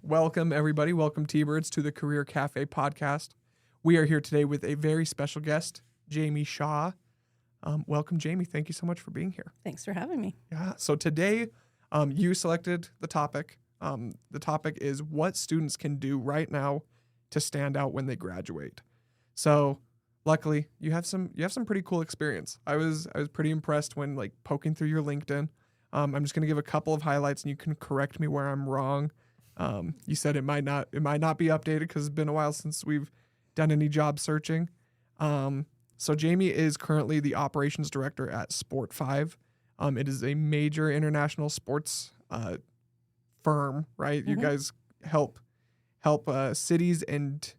Welcome, everybody. Welcome, T-Birds, to the Career Cafe podcast. We are here today with a very special guest, Jamie Shaw. Welcome, Jamie. Thank you so much for being here. Thanks for having me. Yeah. So today, you selected the topic. The topic is what students can do right now to stand out when they graduate. So, luckily, you have some pretty cool experience. I was pretty impressed when poking through your LinkedIn. I'm just going to give a couple of highlights, and you can correct me where I'm wrong. You said it might not be updated because it's been a while since we've done any job searching. So Jamie is currently the operations director at Sport5. It is a major international sports firm, right? Mm-hmm. You guys help cities and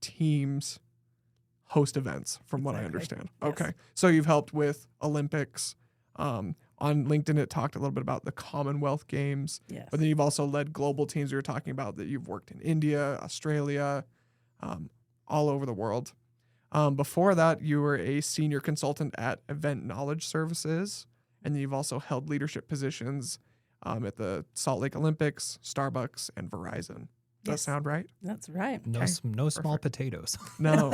teams host events, from what I understand. Yes. Okay, so you've helped with Olympics. On LinkedIn, it talked a little bit about the Commonwealth Games. Yes. But then you've also led global teams. We were talking about that you've worked in India, Australia, all over the world. Before that, you were a senior consultant at Event Knowledge Services, and you've also held leadership positions at the Salt Lake Olympics, Starbucks, and Verizon. Does that sound right? That's right. No small potatoes. No.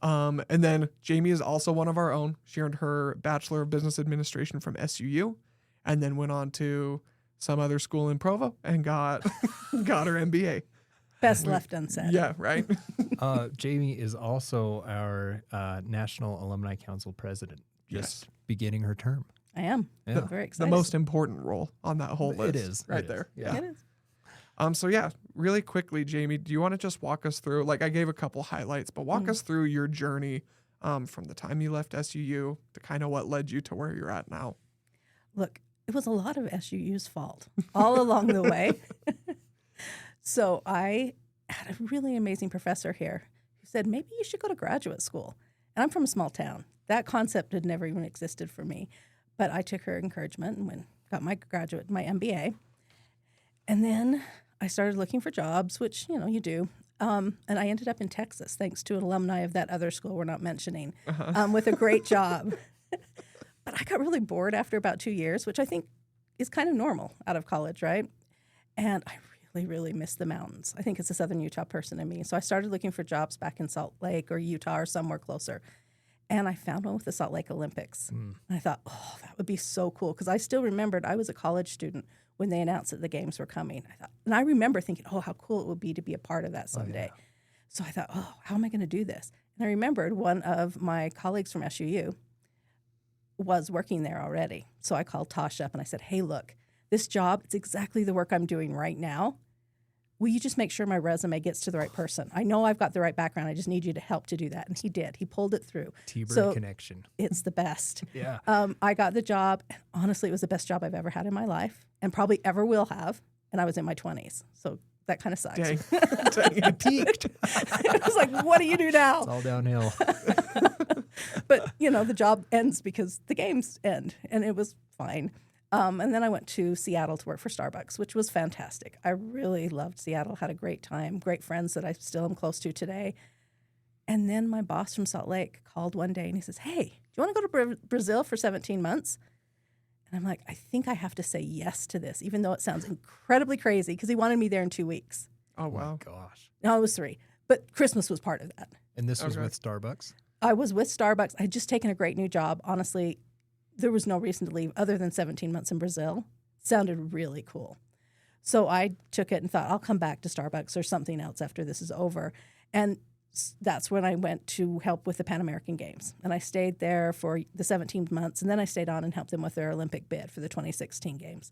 And then Jamie is also one of our own. She earned her Bachelor of Business Administration from SUU, and then went on to some other school in Provo and got her MBA. Best left unsaid. Yeah, right. Jamie is also our National Alumni Council president. Just beginning her term. I am. Yeah. Very excited. The most important role on that whole list. It is. Right there. Yeah. It is. So really quickly, Jamie, do you want to just walk us through, I gave a couple highlights, but walk us through your journey from the time you left SUU to kind of what led you to where you're at now? Look, it was a lot of SUU's fault all along the way. So I had a really amazing professor here who said, maybe you should go to graduate school. And I'm from a small town. That concept had never even existed for me. But I took her encouragement and got my MBA. And then I started looking for jobs, which, you do. And I ended up in Texas, thanks to an alumni of that other school we're not mentioning, with a great job. But I got really bored after about 2 years, which I think is kind of normal out of college, right? And I really missed the mountains. I think it's a Southern Utah person in me. So I started looking for jobs back in Salt Lake or Utah or somewhere closer. And I found one with the Salt Lake Olympics. And I thought, that would be so cool. Because I still remembered I was a college student when they announced that the games were coming. I remember thinking, how cool it would be to be a part of that someday. Oh, yeah. So I thought, how am I going to do this? And I remembered one of my colleagues from SUU was working there already. So I called Tosh up and I said, hey, look, this job, it's exactly the work I'm doing right now. Will you just make sure my resume gets to the right person? I know I've got the right background. I just need you to help to do that. And he did. He pulled it through. T-Bird connection. It's the best. Yeah. I got the job. And honestly, it was the best job I've ever had in my life and probably ever will have. And I was in my 20s. So that kind of sucks. Dang, you peaked. I was like, what do you do now? It's all downhill. But, the job ends because the games end. And it was fine. And then I went to Seattle to work for Starbucks, which was fantastic. I really loved Seattle, had a great time, great friends that I still am close to today. And then my boss from Salt Lake called one day and he says, hey, do you want to go to Brazil for 17 months? And I'm like, I think I have to say yes to this, even though it sounds incredibly crazy because he wanted me there in 2 weeks. Oh, wow. Oh, gosh. No, it was 3. But Christmas was part of that. And this was with Starbucks? I was with Starbucks. I had just taken a great new job. Honestly, there was no reason to leave other than 17 months in Brazil. Sounded really cool. So I took it and thought, I'll come back to Starbucks or something else after this is over. And that's when I went to help with the Pan American Games. And I stayed there for the 17 months, and then I stayed on and helped them with their Olympic bid for the 2016 Games.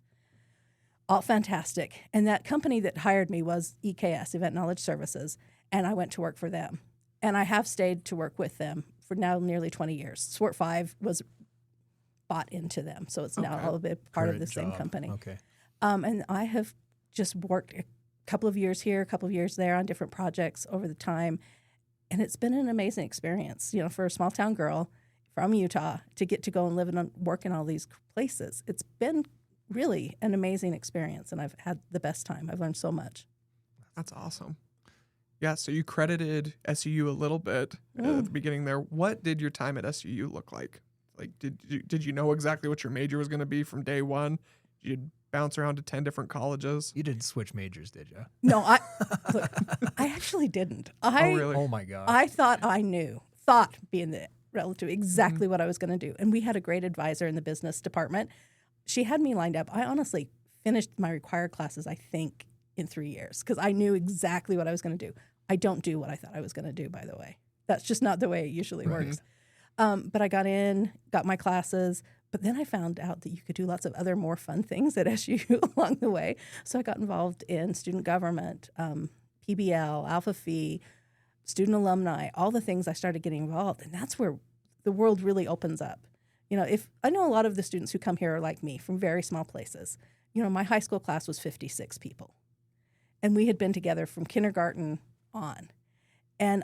All fantastic. And that company that hired me was EKS, Event Knowledge Services, and I went to work for them. And I have stayed to work with them for now nearly 20 years. Sport5 was bought into them, so it's now a little bit part of the same company. Okay. And I have just worked a couple of years here, a couple of years there on different projects over the time, and it's been an amazing experience. For a small town girl from Utah to get to go and live and work in all these places, it's been really an amazing experience, and I've had the best time. I've learned so much. That's awesome. Yeah, so you credited SUU a little bit at the beginning there. What did your time at SUU look like? Did you know exactly what your major was going to be from day one? you'd bounce around to 10 different colleges. You didn't switch majors, did you? No, look, I actually didn't. Oh, really? Oh my gosh. I thought I knew, being the relative, exactly what I was going to do. And we had a great advisor in the business department. She had me lined up. I honestly finished my required classes, I think, in 3 years because I knew exactly what I was going to do. I don't do what I thought I was going to do, by the way. That's just not the way it usually works. But I got my classes, but then I found out that you could do lots of other more fun things at SU along the way. So I got involved in student government, PBL, Alpha Phi, student alumni, all the things I started getting involved. And that's where the world really opens up. You know, if I know a lot of the students who come here are like me from very small places. You know, my high school class was 56 people. And we had been together from kindergarten on. And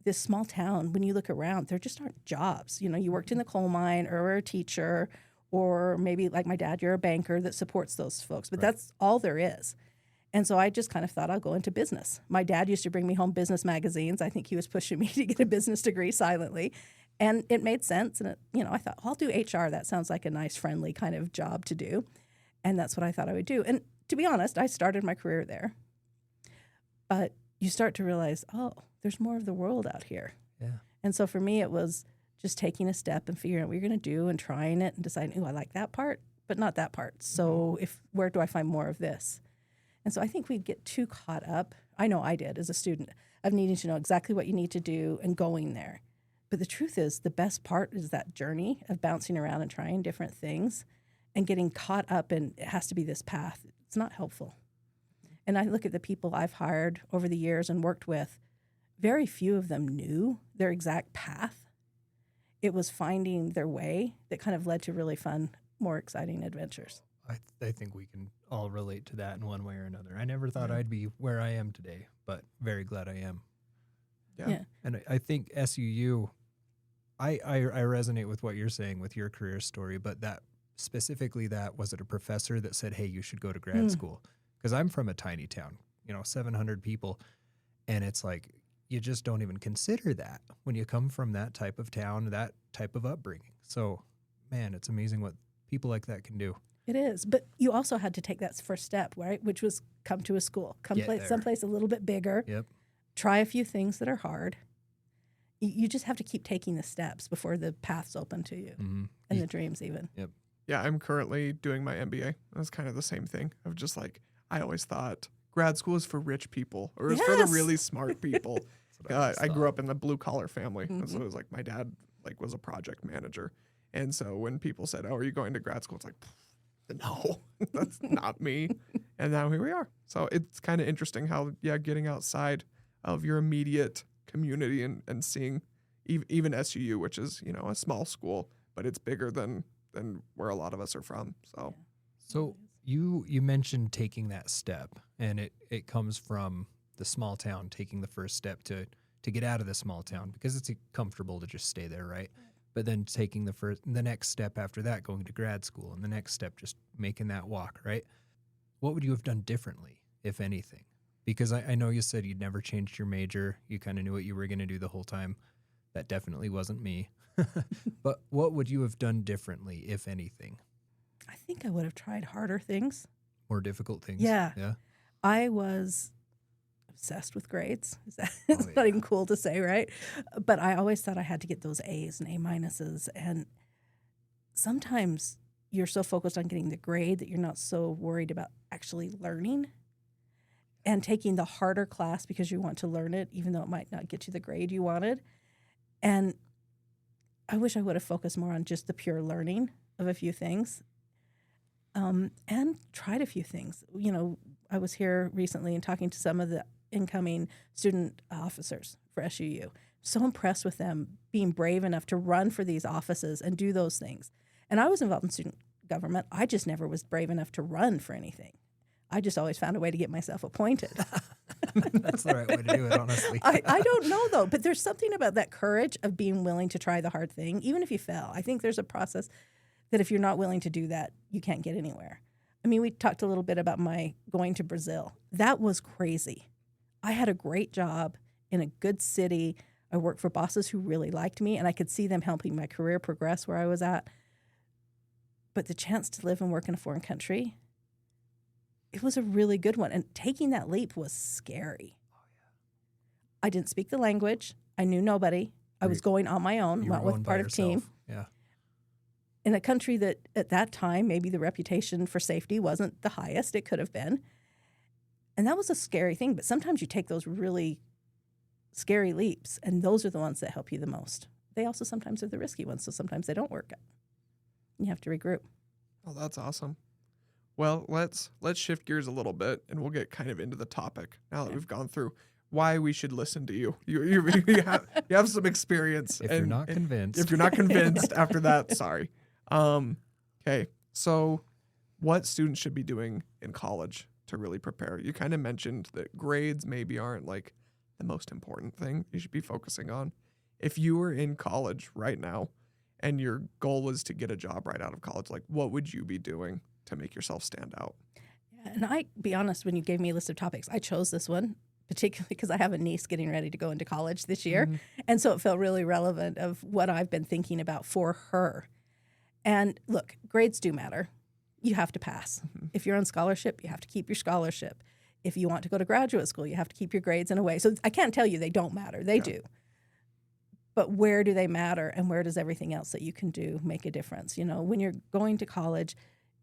this small town, when you look around, there just aren't jobs. You know, you worked in the coal mine or were a teacher, or maybe like my dad, you're a banker that supports those folks. But that's all there is. And so I just kind of thought I'll go into business. My dad used to bring me home business magazines. I think he was pushing me to get a business degree silently. And it made sense. And, I thought, I'll do HR. That sounds like a nice, friendly kind of job to do. And that's what I thought I would do. And to be honest, I started my career there. But you start to realize, there's more of the world out here. Yeah. And so for me, it was just taking a step and figuring out what you're going to do and trying it and deciding, I like that part, but not that part. So where do I find more of this? And so I think we get too caught up. I know I did as a student of needing to know exactly what you need to do and going there. But the truth is the best part is that journey of bouncing around and trying different things and getting caught up in it has to be this path. It's not helpful. And I look at the people I've hired over the years and worked with, very few of them knew their exact path. It was finding their way that kind of led to really fun, more exciting adventures. I think we can all relate to that in one way or another. I never thought I'd be where I am today, but very glad I am. Yeah. And I think SUU, I resonate with what you're saying with your career story, but that specifically was it a professor that said, hey, you should go to grad school? Because I'm from a tiny town, 700 people, and it's like you just don't even consider that when you come from that type of town, that type of upbringing. So, man, it's amazing what people like that can do. It is. But you also had to take that first step, right? Which was come to a school, someplace a little bit bigger. Yep. Try a few things that are hard. You just have to keep taking the steps before the path's open to you and the dreams even. Yep. Yeah, I'm currently doing my MBA. That's kind of the same thing of just like, I always thought grad school is for rich people or it's for the really smart people. I grew up in the blue collar family. And so it was like my dad was a project manager. And so when people said, are you going to grad school? It's like, no, that's not me. And now here we are. So it's kind of interesting how, getting outside of your immediate community and seeing even SUU, which is, a small school, but it's bigger than where a lot of us are from. So you mentioned taking that step, and it comes from the small town, taking the first step to get out of the small town because it's comfortable to just stay there, right? But then taking the next step after that, going to grad school, and the next step, just making that walk, right? What would you have done differently, if anything? Because I know you said you'd never changed your major. You kind of knew what you were going to do the whole time. That definitely wasn't me. But what would you have done differently, if anything? I think I would have tried harder things. More difficult things? Yeah. Yeah. I was obsessed with grades. It's not even cool to say, right? But I always thought I had to get those A's and A minuses. And sometimes you're so focused on getting the grade that you're not so worried about actually learning and taking the harder class because you want to learn it, even though it might not get you the grade you wanted. And I wish I would have focused more on just the pure learning of a few things and tried a few things. I was here recently and talking to some of the incoming student officers for SUU. So impressed with them being brave enough to run for these offices and do those things. And I was involved in student government. I just never was brave enough to run for anything. I just always found a way to get myself appointed. That's the right way to do it, honestly. I don't know, though, but there's something about that courage of being willing to try the hard thing, even if you fail. I think there's a process that if you're not willing to do that, you can't get anywhere. I mean, we talked a little bit about my going to Brazil. That was crazy. I had a great job in a good city. I worked for bosses who really liked me, and I could see them helping my career progress where I was at. But the chance to live and work in a foreign country, it was a really good one. And taking that leap was scary. I didn't speak the language. I knew nobody. I was going on my own, You went were with going part by of team. yourself. Yeah. In a country that at that time, maybe the reputation for safety wasn't the highest it could have been. And that was a scary thing. But sometimes you take those really scary leaps, and those are the ones that help you the most. They also sometimes are the risky ones, so sometimes they don't work out. You have to regroup. Oh, that's awesome. Well, let's shift gears a little bit, and we'll get kind of into the topic now that we've gone through why we should listen to you. You have some experience. If you're not convinced. If you're not convinced after that, sorry. Okay, so what students should be doing in college to really prepare? You kind of mentioned that grades maybe aren't like the most important thing you should be focusing on. If you were in college right now and your goal was to get a job right out of college, like what would you be doing to make yourself stand out? And I, be honest, when you gave me a list of topics, I chose this one, particularly because I have a niece getting ready to go into college this year. Mm-hmm. And so it felt really relevant of what I've been thinking about for her. And look, grades do matter. You have to pass. Mm-hmm. If you're on scholarship, you have to keep your scholarship. If you want to go to graduate school, you have to keep your grades in a way. So I can't tell you they don't matter. They do. But where do they matter, and where does everything else that you can do make a difference? You know, when you're going to college,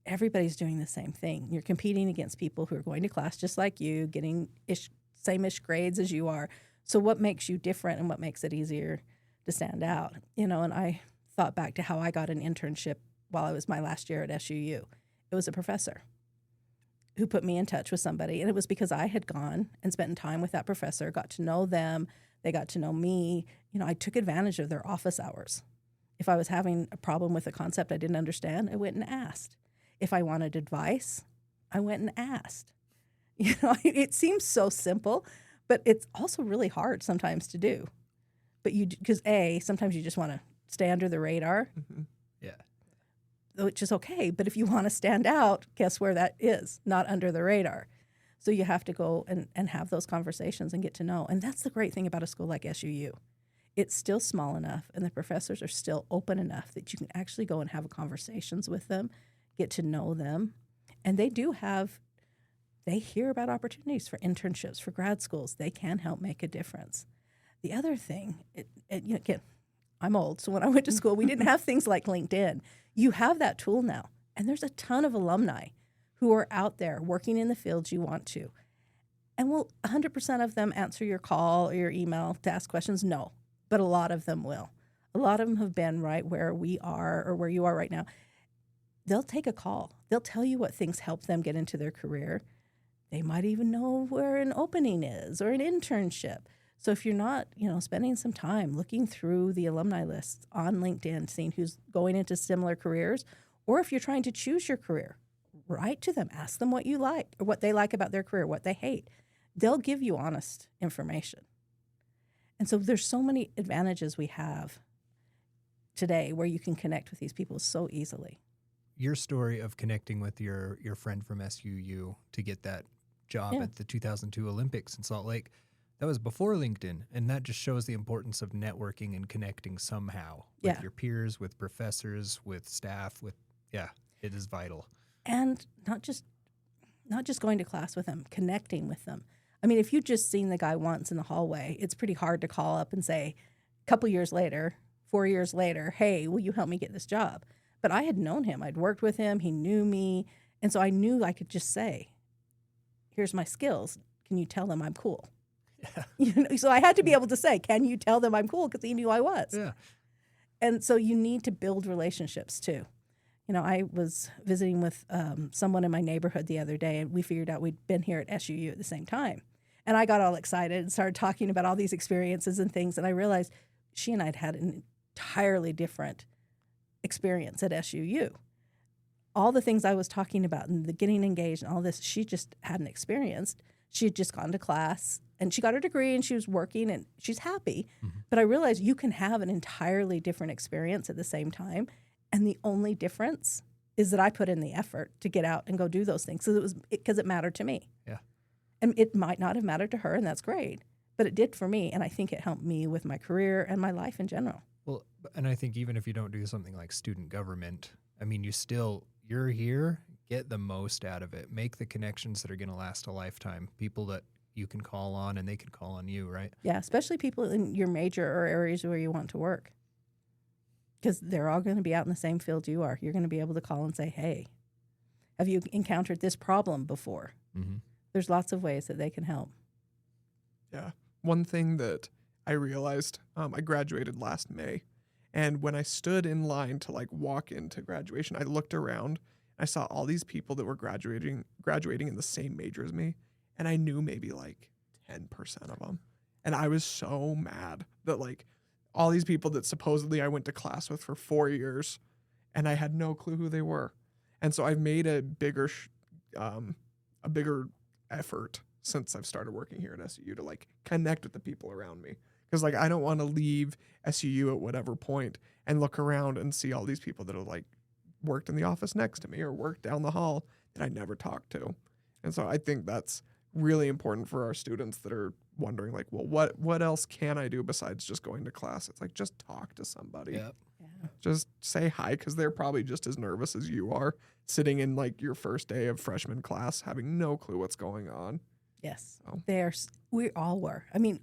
everybody's doing the same thing. You're competing against people who are going to class just like you, getting same-ish grades as you are. So what makes you different and what makes it easier to stand out? You know, and I thought back to how I got an internship while I was my last year at SUU. It was a professor who put me in touch with somebody, and it was because I had gone and spent time with that professor, got to know them, they got to know me. You know, I took advantage of their office hours. If I was having a problem with a concept I didn't understand, I went and asked. If I wanted advice, I went and asked. You know, it seems so simple, but it's also really hard sometimes to do. But because sometimes you just want to stay under the radar. Mm-hmm. Yeah. Which is okay. But if you want to stand out, guess where that is? Not under the radar. So you have to go and have those conversations and get to know. And that's the great thing about a school like SUU. It's still small enough, and the professors are still open enough that you can actually go and have conversations with them, get to know them. And they hear about opportunities for internships, for grad schools. They can help make a difference. The other thing, again, I'm old, so when I went to school, we didn't have things like LinkedIn. You have that tool now, and there's a ton of alumni who are out there working in the fields you want to. And will 100% of them answer your call or your email to ask questions? No, but a lot of them will. A lot of them have been right where we are or where you are right now. They'll take a call. They'll tell you what things help them get into their career. They might even know where an opening is or an internship. So if you're not, spending some time looking through the alumni lists on LinkedIn, seeing who's going into similar careers, or if you're trying to choose your career, write to them, ask them what you like or what they like about their career, what they hate. They'll give you honest information. And so there's so many advantages we have today where you can connect with these people so easily. Your story of connecting with your friend from SUU to get that job at the 2002 Olympics in Salt Lake, that was before LinkedIn, and that just shows the importance of networking and connecting somehow with your peers, with professors, with staff, it is vital. And not just going to class with them, connecting with them. I mean, if you've just seen the guy once in the hallway, it's pretty hard to call up and say, a couple years later, 4 years later, hey, will you help me get this job? But I had known him. I'd worked with him. He knew me. And so I knew I could just say, here's my skills. Can you tell them I'm cool? Yeah. So I had to be able to say, can you tell them I'm cool? Because he knew I was. Yeah. And so you need to build relationships too. I was visiting with someone in my neighborhood the other day, and we figured out we'd been here at SUU at the same time. And I got all excited and started talking about all these experiences and things. And I realized she and I had an entirely different experience at SUU. All the things I was talking about and the getting engaged and all this, she just hadn't experienced. She had just gone to class and she got her degree and she was working and she's happy. Mm-hmm. But I realized you can have an entirely different experience at the same time. And the only difference is that I put in the effort to get out and go do those things. So it was because it mattered to me. Yeah. And it might not have mattered to her, and that's great. But it did for me, and I think it helped me with my career and my life in general. Well, and I think even if you don't do something like student government, I mean, you're here, get the most out of it. Make the connections that are going to last a lifetime. People that you can call on and they can call on you, right? Yeah, especially people in your major or areas where you want to work. Because they're all going to be out in the same field you are. You're going to be able to call and say, hey, have you encountered this problem before? Mm-hmm. There's lots of ways that they can help. Yeah. One thing that I realized, I graduated last May. And when I stood in line to like walk into graduation, I looked around. I saw all these people that were graduating in the same major as me. And I knew maybe like 10% of them. And I was so mad that like all these people that supposedly I went to class with for 4 years and I had no clue who they were. And so I've made a bigger effort since I've started working here at SUU to like connect with the people around me. Because like I don't want to leave SUU at whatever point and look around and see all these people that have like worked in the office next to me or worked down the hall that I never talked to. And so I think that's really important for our students that are wondering like, well, what else can I do besides just going to class? It's like, just talk to somebody. Yep. Yeah. Just say hi, because they're probably just as nervous as you are sitting in like your first day of freshman class, having no clue what's going on. Yes. So. We all were. I mean,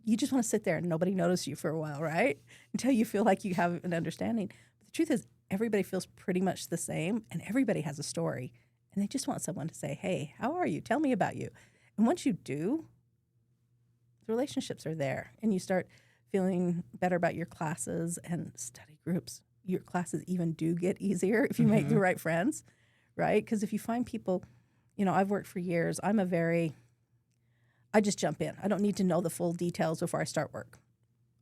you just want to sit there and nobody notices you for a while, right? Until you feel like you have an understanding. But the truth is, everybody feels pretty much the same, and everybody has a story. And they just want someone to say, hey, how are you? Tell me about you. And once you do, the relationships are there, and you start feeling better about your classes and study groups. Your classes even do get easier if you make the right friends, right? Because if you find people, I've worked for years. I just jump in. I don't need to know the full details before I start work.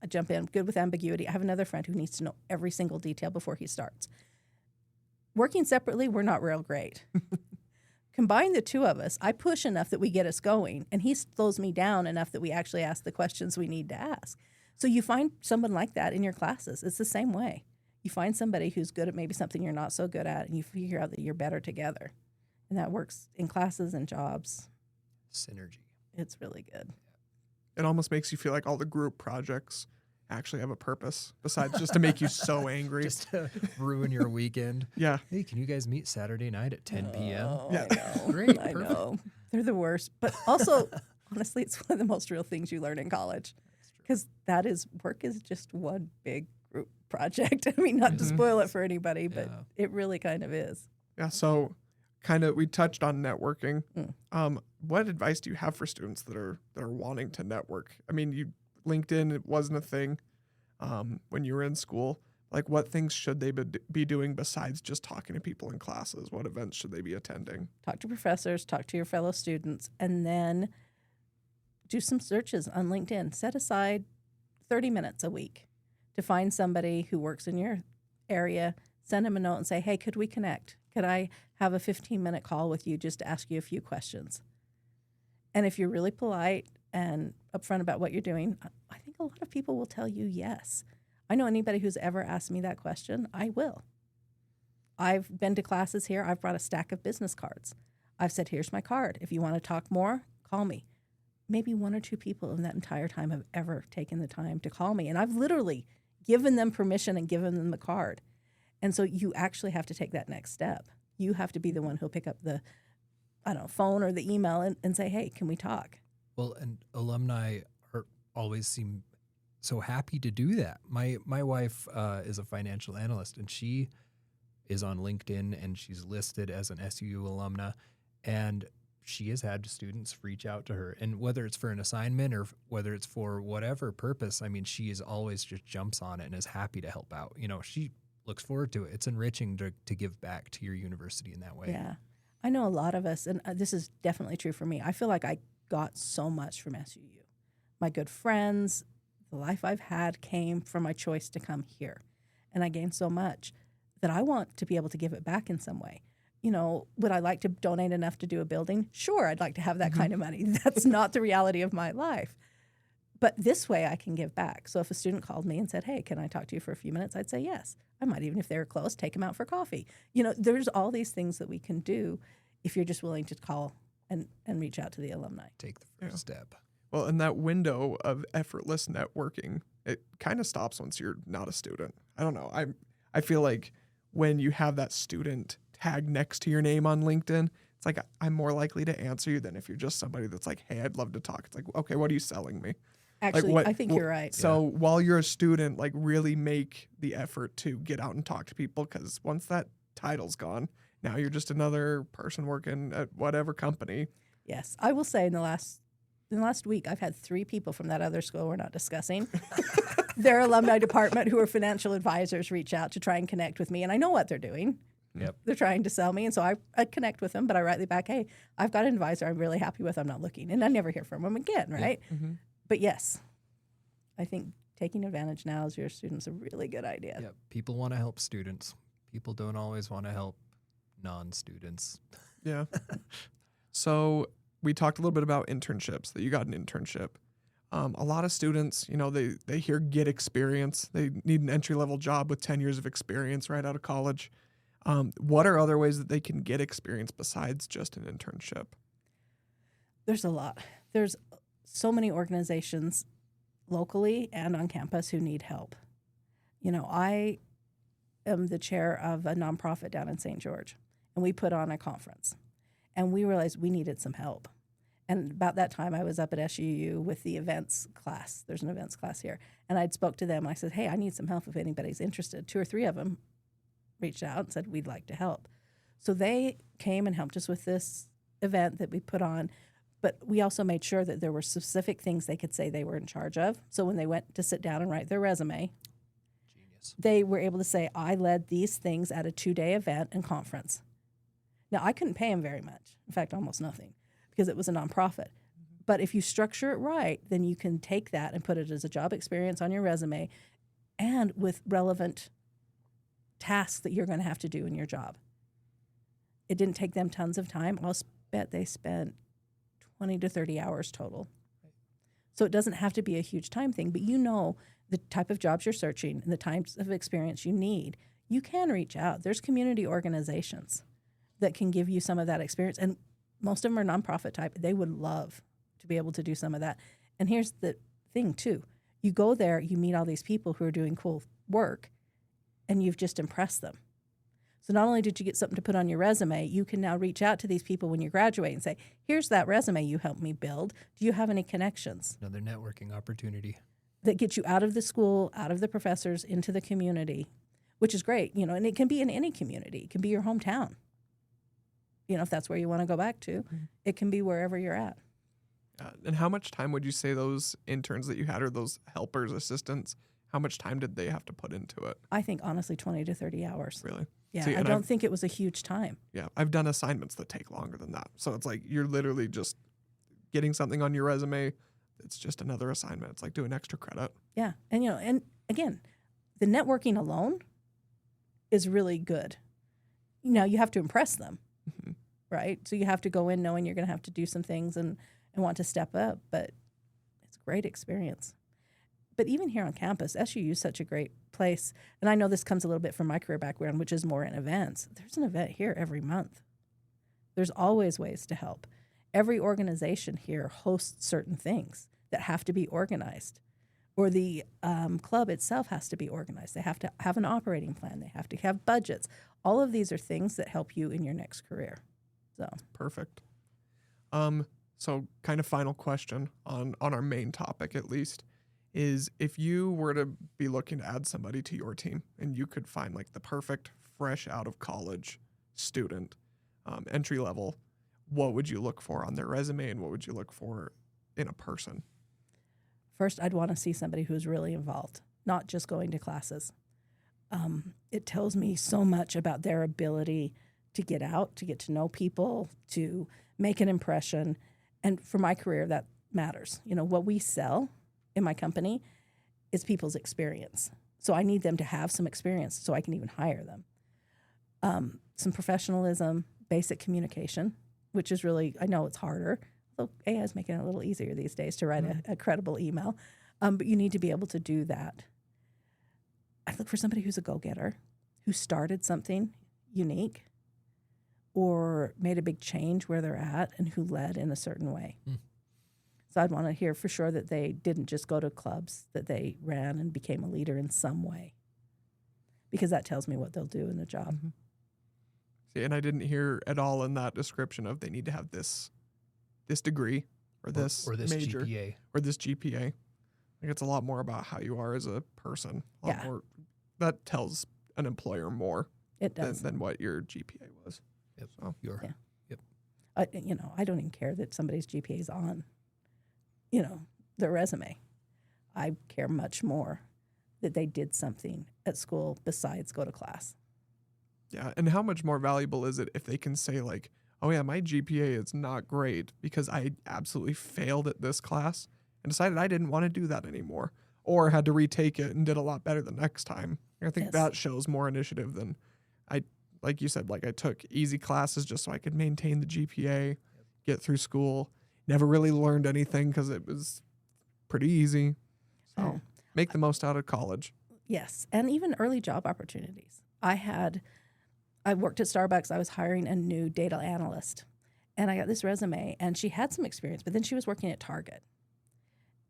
I jump in, good with ambiguity. I have another friend who needs to know every single detail before he starts. Working separately, we're not real great. Combine the two of us, I push enough that we get us going, and he slows me down enough that we actually ask the questions we need to ask. So you find someone like that in your classes. It's the same way. You find somebody who's good at maybe something you're not so good at, and you figure out that you're better together. And that works in classes and jobs. Synergy. It's really good. It almost makes you feel like all the group projects actually have a purpose besides just to make you so angry. Just to ruin your weekend. Yeah. Hey, can you guys meet Saturday night at 10 p.m.? Yeah. I know. Great. I Perfect. know. They're the worst. But also, honestly, it's one of the most real things you learn in college. Because work is just one big group project. I mean, not to spoil it for anybody, but it really kind of is. Yeah. So we touched on networking. What advice do you have for students that are wanting to network? I mean, LinkedIn, it wasn't a thing when you were in school. Like, what things should they be doing besides just talking to people in classes? What events should they be attending? Talk to professors, talk to your fellow students, and then do some searches on LinkedIn. Set aside 30 minutes a week to find somebody who works in your area. Send them a note and say, hey, could we connect? Could I have a 15-minute call with you just to ask you a few questions? And if you're really polite and upfront about what you're doing, I think a lot of people will tell you yes. I know anybody who's ever asked me that question, I will. I've been to classes here. I've brought a stack of business cards. I've said, here's my card. If you want to talk more, call me. Maybe one or two people in that entire time have ever taken the time to call me. And I've literally given them permission and given them the card. And so you actually have to take that next step. You have to be the one who'll pick up the phone or the email and say, hey, can we talk? Well, and alumni always seem so happy to do that. My wife is a financial analyst, and she is on LinkedIn, and she's listed as an SUU alumna, and she has had students reach out to her. And whether it's for an assignment or whether it's for whatever purpose, I mean, she is always just jumps on it and is happy to help out. She looks forward to it. It's enriching to give back to your university in that way. Yeah. I know a lot of us, and this is definitely true for me. I feel like I got so much from SUU. My good friends, the life I've had came from my choice to come here. And I gained so much that I want to be able to give it back in some way. Would I like to donate enough to do a building? Sure, I'd like to have that kind of money. That's not the reality of my life. But this way I can give back. So if a student called me and said, hey, can I talk to you for a few minutes? I'd say yes. I might, even if they were close, take them out for coffee. There's all these things that we can do if you're just willing to call and reach out to the alumni. Take the first step. Well, and that window of effortless networking, it kind of stops once you're not a student. I don't know. I feel like when you have that student tag next to your name on LinkedIn, it's like I'm more likely to answer you than if you're just somebody that's like, hey, I'd love to talk. It's like, okay, what are you selling me? Actually, Like I think you're right. So while you're a student, like really make the effort to get out and talk to people, because once that title's gone, now you're just another person working at whatever company. Yes, I will say in the last week, I've had 3 people from that other school we're not discussing, their alumni department who are financial advisors reach out to try and connect with me, and I know what they're doing. Yep. They're trying to sell me, and so I connect with them, but I write back, hey, I've got an advisor I'm really happy with. I'm not looking, and I never hear from them again, right? Mm-hmm. But yes, I think taking advantage now as your student's a really good idea. Yep. People want to help students. People don't always want to help non-students. Yeah. So we talked a little bit about internships, that you got an internship. A lot of students, they hear get experience. They need an entry-level job with 10 years of experience right out of college. What are other ways that they can get experience besides just an internship? There's a lot. There's so many organizations locally and on campus who need help. I am the chair of a nonprofit down in St. George, and we put on a conference, and we realized we needed some help. And about that time, I was up at SUU with the events class. There's an events class here. And I'd spoke to them. I said, hey, I need some help if anybody's interested. 2 or 3 of them reached out and said, we'd like to help. So they came and helped us with this event that we put on. But we also made sure that there were specific things they could say they were in charge of. So when they went to sit down and write their resume, Genius. they were able to say, I led these things at a 2-day event and conference. Now, I couldn't pay them very much. In fact, almost nothing, because it was a nonprofit. But if you structure it right, then you can take that and put it as a job experience on your resume and with relevant tasks that you're going to have to do in your job. It didn't take them tons of time. I'll bet they spent 20 to 30 hours total. So it doesn't have to be a huge time thing, but the type of jobs you're searching and the types of experience you need. You can reach out. There's community organizations that can give you some of that experience, and most of them are nonprofit type. They would love to be able to do some of that. And here's the thing, too. You go there, you meet all these people who are doing cool work, and you've just impressed them. So not only did you get something to put on your resume, you can now reach out to these people when you graduate and say, here's that resume you helped me build. Do you have any connections? Another networking opportunity. That get you out of the school, out of the professors, into the community, which is great. And it can be in any community. It can be your hometown. If that's where you want to go back to, it can be wherever you're at. And how much time would you say those interns that you had, or those helpers, assistants, how much time did they have to put into it? I think, honestly, 20 to 30 hours. Really? Yeah, See, I don't think it was a huge time. Yeah, I've done assignments that take longer than that. So it's like you're literally just getting something on your resume. It's just another assignment. It's like doing extra credit. Yeah, and and again, the networking alone is really good. Now you have to impress them, right? So you have to go in knowing you're going to have to do some things and want to step up, but it's a great experience. But even here on campus, SUU is such a great place. And I know this comes a little bit from my career background, which is more in events. There's an event here every month. There's always ways to help. Every organization here hosts certain things that have to be organized. Or the club itself has to be organized. They have to have an operating plan. They have to have budgets. All of these are things that help you in your next career. So Perfect. So kind of final question on our main topic, at least, is if you were to be looking to add somebody to your team and you could find like the perfect fresh out of college student, entry level, what would you look for on their resume and what would you look for in a person? first, I'd want to see somebody who's really involved, not just going to classes. It tells me so much about their ability to get out, to get to know people, to make an impression. And for my career, that matters. You know, what we sell in my company is people's experience. So I need them to have some experience so I can even hire them. Some professionalism, basic communication, which is really, I know it's harder. Although AI is making it a little easier these days to write a credible email. But you need to be able to do that. I look for somebody who's a go-getter, who started something unique or made a big change where they're at and who led in a certain way. So I'd want to hear for sure that they didn't just go to clubs, that they ran and became a leader in some way. because that tells me what they'll do in the job. Mhm. See, and I didn't hear at all in that description of they need to have this degree or this or this major GPA. or this GPA. I think it's a lot more about how you are as a person. A lot Yeah. more, that tells an employer more It does. than what your GPA was. Yep. So Your Yeah. I don't even care that somebody's GPA is on, their resume. I care much more that they did something at school besides go to class. yeah, and how much more valuable is it if they can say like, oh yeah, my GPA is not great because I absolutely failed at this class and decided I didn't want to do that anymore, or had to retake it and did a lot better the next time. I think Yes. that shows more initiative than like you said, like I took easy classes just so I could maintain the GPA, get through school. Never really learned anything because it was pretty easy. So Yeah. make the most out of college. Yes, and even early job opportunities. I worked at Starbucks. I was hiring a new data analyst, and I got this resume, and she had some experience, but then she was working at Target.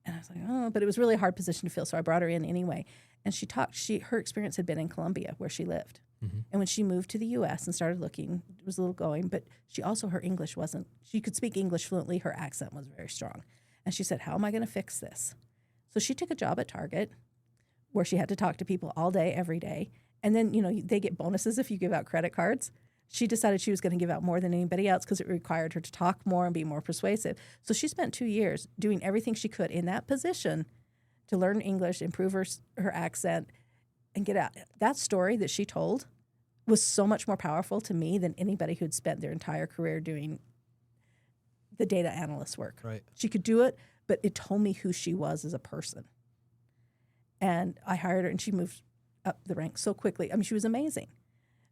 And I was like, oh, but it was really a hard position to fill, so I brought her in anyway. And her experience had been in Colombia, where she lived. Mhm. And when she moved to the U.S. and started looking, it was a little going, but her English she could speak English fluently. Her accent was very strong. And she said, how am I going to fix this? So she took a job at Target where she had to talk to people all day, every day. And then, they get bonuses if you give out credit cards. She decided she was going to give out more than anybody else because it required her to talk more and be more persuasive. So she spent 2 years doing everything she could in that position to learn English, improve her accent, and get out. That story that she told was so much more powerful to me than anybody who'd spent their entire career doing the data analyst work. Right. She could do it, but it told me who she was as a person. And I hired her, and she moved up the ranks so quickly. I mean, she was amazing.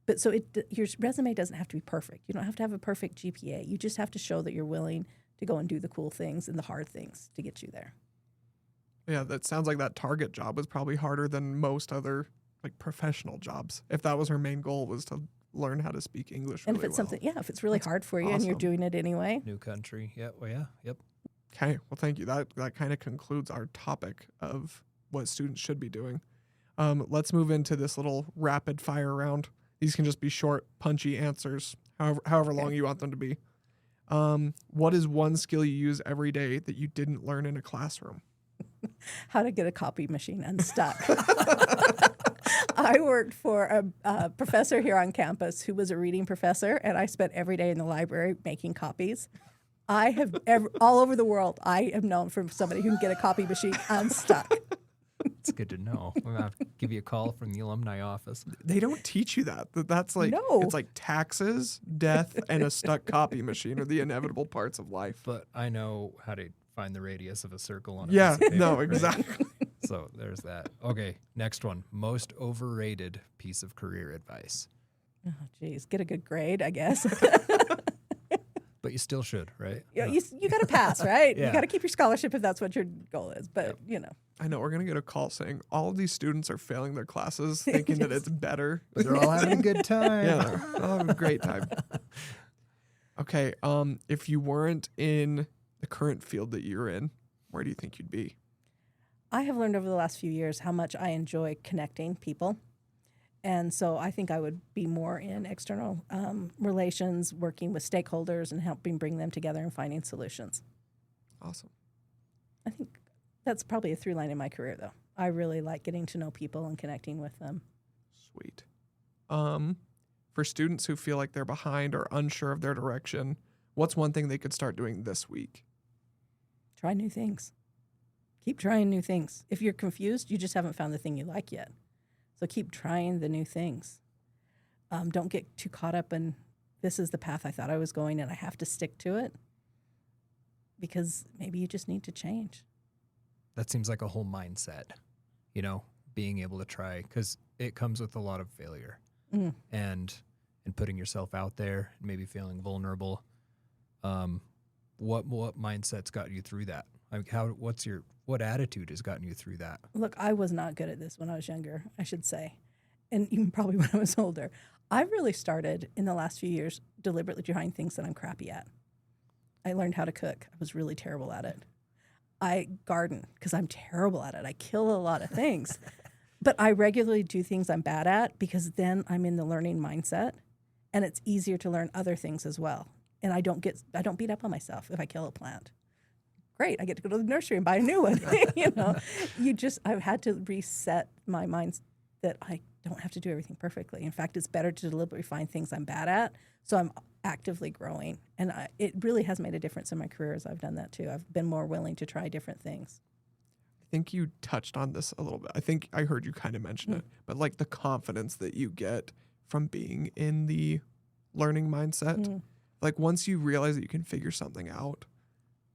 But so your resume doesn't have to be perfect. You don't have to have a perfect GPA. You just have to show that you're willing to go and do the cool things and the hard things to get you there. Yeah, that sounds like that Target job was probably harder than most other like professional jobs. If that was her main goal, was to learn how to speak English And really if it's well. something, if it's really That's hard for you and you're awesome. doing it anyway, New country. Yeah. Well, yeah. Yep. Okay, well, thank you. That kind of concludes our topic of what students should be doing. Let's move into this little rapid fire round. These can just be short, punchy answers, however long you want them to be. What is one skill you use every day that you didn't learn in a classroom? how to get a copy machine unstuck. I worked for a professor here on campus who was a reading professor, and I spent every day in the library making copies. I have all over the world, I am known for somebody who can get a copy machine unstuck. It's good to know. I'm going to give you a call from the alumni office. They don't teach you that. That's like, No. it's like taxes, death, and a stuck copy machine are the inevitable parts of life. But I know how to find the radius of a circle on a Yeah, piece of paper, no, right? exactly. So there's that. Okay, next one. Most overrated piece of career advice. Oh, geez, get a good grade, I guess. But you still should, right? you got to pass, right? Yeah. You got to keep your scholarship if that's what your goal is. But, I know we're going to get a call saying all of these students are failing their classes thinking that it's better. But they're all having a good time. Yeah, they're all having a great time. Okay, if you weren't in the current field that you're in, where do you think you'd be? I have learned over the last few years how much I enjoy connecting people. And so I think I would be more in external relations, working with stakeholders and helping bring them together and finding solutions. Awesome. I think that's probably a through line in my career, though. I really like getting to know people and connecting with them. Sweet. For students who feel like they're behind or unsure of their direction, what's one thing they could start doing this week? Try new things. Keep trying new things. If you're confused, you just haven't found the thing you like yet. So keep trying the new things. Don't get too caught up in this is the path I thought I was going and I have to stick to it, because maybe you just need to change. That seems like a whole mindset, being able to try, because it comes with a lot of failure and putting yourself out there, and maybe feeling vulnerable. What mindset's got you through that? Like what attitude has gotten you through that? Look, I was not good at this when I was younger, I should say, and even probably when I was older. I really started in the last few years deliberately trying things that I'm crappy at. I learned how to cook. I was really terrible at it. I garden because I'm terrible at it. I kill a lot of things. But I regularly do things I'm bad at because then I'm in the learning mindset, and it's easier to learn other things as well. And I don't beat up on myself if I kill a plant. Great, I get to go to the nursery and buy a new one. I've had to reset my mind that I don't have to do everything perfectly. In fact, it's better to deliberately find things I'm bad at, so I'm actively growing. And it really has made a difference in my career as I've done that too. I've been more willing to try different things. I think you touched on this a little bit. I think I heard you kind of mention it, but like the confidence that you get from being in the learning mindset, like once you realize that you can figure something out,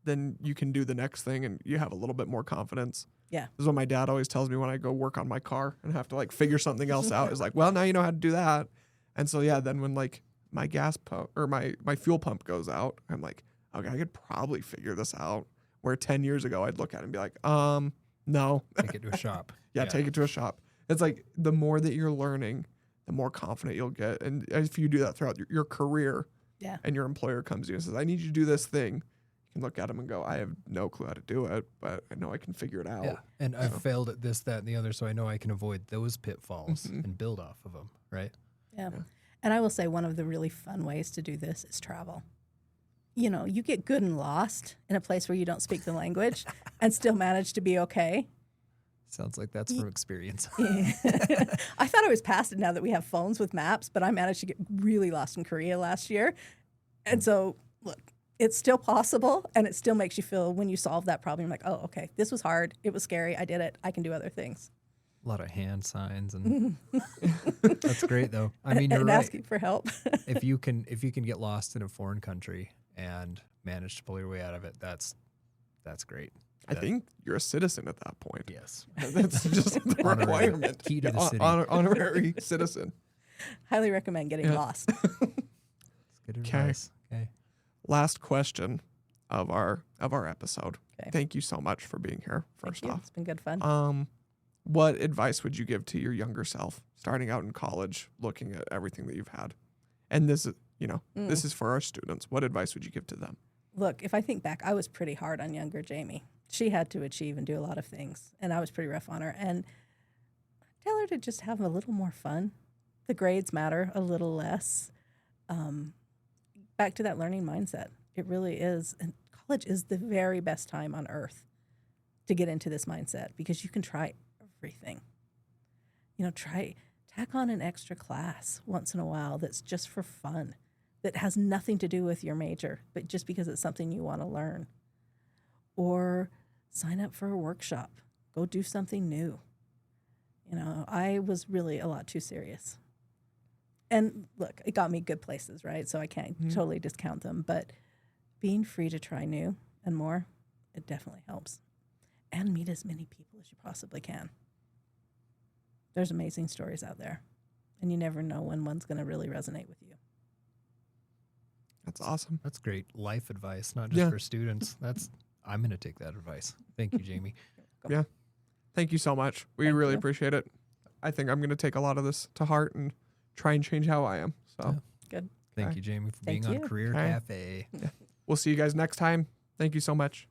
then you can do the next thing and you have a little bit more confidence. Yeah. This is what my dad always tells me when I go work on my car and have to like figure something else out. Is like, well, now you know how to do that. And so, yeah, then when like my gas pump or my fuel pump goes out, I'm like, okay, I could probably figure this out. Where 10 years ago, I'd look at it and be like, no. Take it to a shop. Yeah, take it to a shop. It's like the more that you're learning, the more confident you'll get. And if you do that throughout your career, and your employer comes to you and says, I need you to do this thing, you can look at them and go, I have no clue how to do it, but I know I can figure it out. Yeah, and I've failed at this, that, and the other, so I know I can avoid those pitfalls and build off of them, right? Yeah. And I will say one of the really fun ways to do this is travel. You get good and lost in a place where you don't speak the language and still manage to be okay. Sounds like that's from experience. I thought I was past it now that we have phones with maps, but I managed to get really lost in Korea last year. And so, look, it's still possible, and it still makes you feel when you solve that problem, you're like, oh, okay, this was hard. It was scary. I did it. I can do other things. A lot of hand signs, and that's great, though. I mean, you're and right. Asking for help. if you can get lost in a foreign country and manage to pull your way out of it, that's great. I think you're a citizen at that point. Yes. That's just the requirement. Key to the city. Honorary citizen. Highly recommend getting lost. That's good advice. Okay. Last question of our episode. Okay. Thank you so much for being here. First Thank you. off, It's been good fun. What advice would you give to your younger self, starting out in college, looking at everything that you've had? And this is, this is for our students. What advice would you give to them? Look, if I think back, I was pretty hard on younger Jamie. She had to achieve and do a lot of things, and I was pretty rough on her. And tell her to just have a little more fun. The grades matter a little less. Back to that learning mindset. It really is. And college is the very best time on earth to get into this mindset because you can try everything. Tack on an extra class once in a while that's just for fun, that has nothing to do with your major, but just because it's something you want to learn. Or sign up for a workshop. Go do something new. I was really a lot too serious. And look, it got me good places, right? So I can't totally discount them. But being free to try new and more, it definitely helps. And meet as many people as you possibly can. There's amazing stories out there. And you never know when one's going to really resonate with you. That's awesome. That's great life advice, not just for students. I'm going to take that advice. Thank you, Jamie. Yeah. Thank you so much. We really appreciate it. I think I'm going to take a lot of this to heart and try and change how I am. So Good. Thank you, Jamie, for being Thank on you. Career Cafe. We'll see you guys next time. Thank you so much.